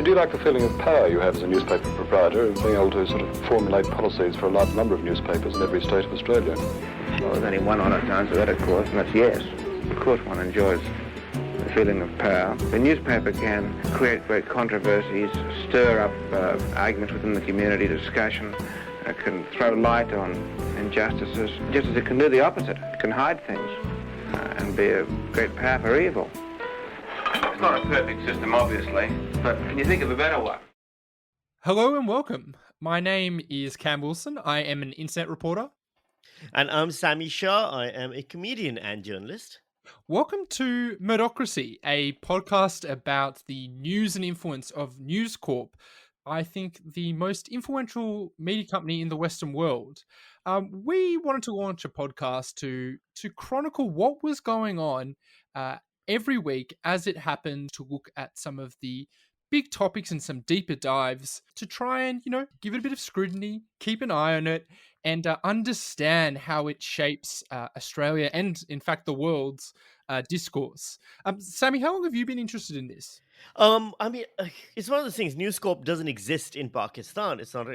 do you like the feeling of power you have as a newspaper proprietor, of being able to sort of formulate policies for a large number of newspapers in every state of Australia? Well, there's only one honest answer to that, of course, and that's yes. Of course one enjoys the feeling of power. The newspaper can create great controversies, stir up arguments within the community, discussion, can throw light on injustices, just as it can do the opposite. It can hide things and be a great power for evil. It's not a perfect system, obviously, but can you think of a better one? Hello and welcome. My name is Cam Wilson. I am an internet reporter. And I'm Sammy Shah. I am a comedian and journalist. Welcome to Murdocracy, a podcast about the news and influence of News Corp, I think the most influential media company in the Western world. We wanted to launch a podcast to chronicle what was going on every week as it happened, to look at some of the big topics and some deeper dives to try and, give it a bit of scrutiny, keep an eye on it, and understand how it shapes Australia and, in fact, the world's discourse. Sammy, how long have you been interested in this? It's one of those things. News Corp doesn't exist in Pakistan. It's not,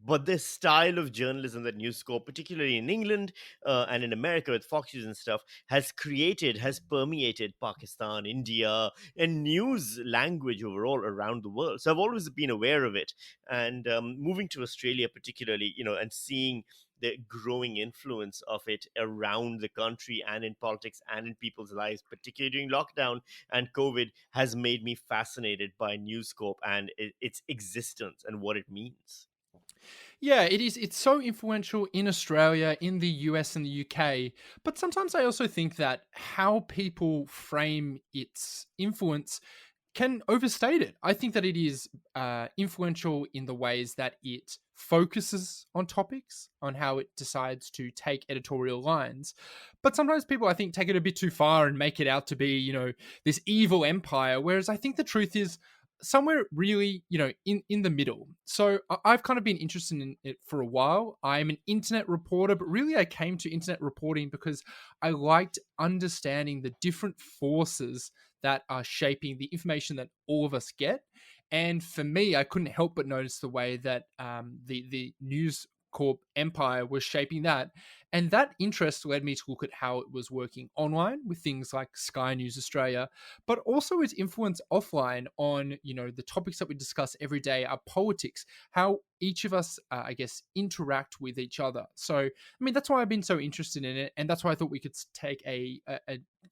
but this style of journalism that News Corp, particularly in England and in America with Fox News and stuff, has permeated Pakistan, India, and news language overall around the world. So I've always been aware of it. And moving to Australia, particularly, and seeing the growing influence of it around the country and in politics and in people's lives, particularly during lockdown and COVID, has made me fascinated by News Corp and its existence and what it means. Yeah, it is. It's so influential in Australia, in the US and the UK. But sometimes I also think that how people frame its influence can overstate it. I think that it is influential in the ways that it focuses on topics, on how it decides to take editorial lines. But sometimes people, I think, take it a bit too far and make it out to be, this evil empire. Whereas I think the truth is somewhere really, in the middle. So I've kind of been interested in it for a while. I'm an internet reporter, but really I came to internet reporting because I liked understanding the different forces that are shaping the information that all of us get. And for me, I couldn't help but notice the way that the News Corp empire was shaping that. And that interest led me to look at how it was working online with things like Sky News Australia, but also its influence offline on, the topics that we discuss every day, our politics, how each of us, interact with each other. So, that's why I've been so interested in it. And that's why I thought we could take a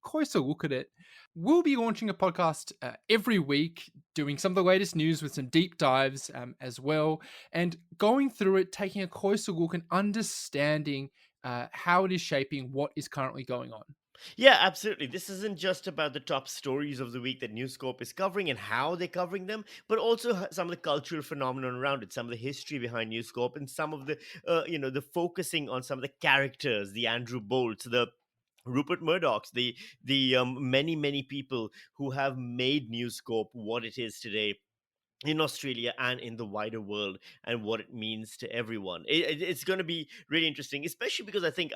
closer look at it. We'll be launching a podcast every week, doing some of the latest news with some deep dives as well, and going through it, taking a closer look and understanding how it is shaping what is currently going on. Yeah, absolutely. This isn't just about the top stories of the week that News Corp is covering and how they're covering them, but also some of the cultural phenomenon around it, some of the history behind News Corp, and some of the, the focusing on some of the characters, the Andrew Bolts, the Rupert Murdochs, the many people who have made News Corp what it is today in Australia and in the wider world, and what it means to everyone. It's going to be really interesting, especially because I think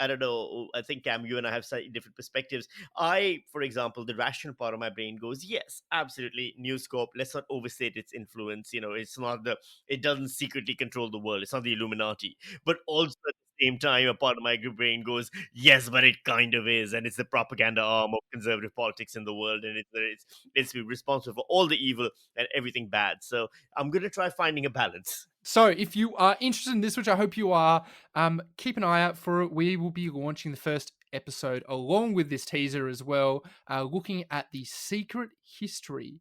Cam, you and I have slightly different perspectives. For example, the rational part of my brain goes, yes, absolutely, News Corp, let's not overstate its influence. It doesn't secretly control the world. It's not the Illuminati. But also at the same time, a part of my brain goes, yes, but it kind of is, and it's the propaganda arm of conservative politics in the world, and it's responsible for all the evil and everything bad. So I'm going to try finding a balance. So if you are interested in this, which I hope you are, keep an eye out for it. We will be launching the first episode along with this teaser as well, looking at the secret history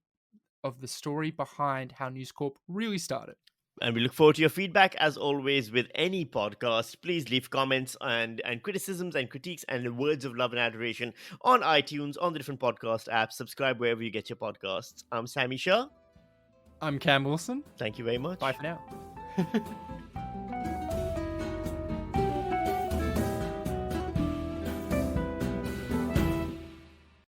of the story behind how News Corp really started. And we look forward to your feedback. As always, with any podcast, please leave comments and criticisms and critiques and words of love and adoration on iTunes, on the different podcast apps. Subscribe wherever you get your podcasts. I'm Sammy Shah. I'm Cam Wilson. Thank you very much. Bye for now.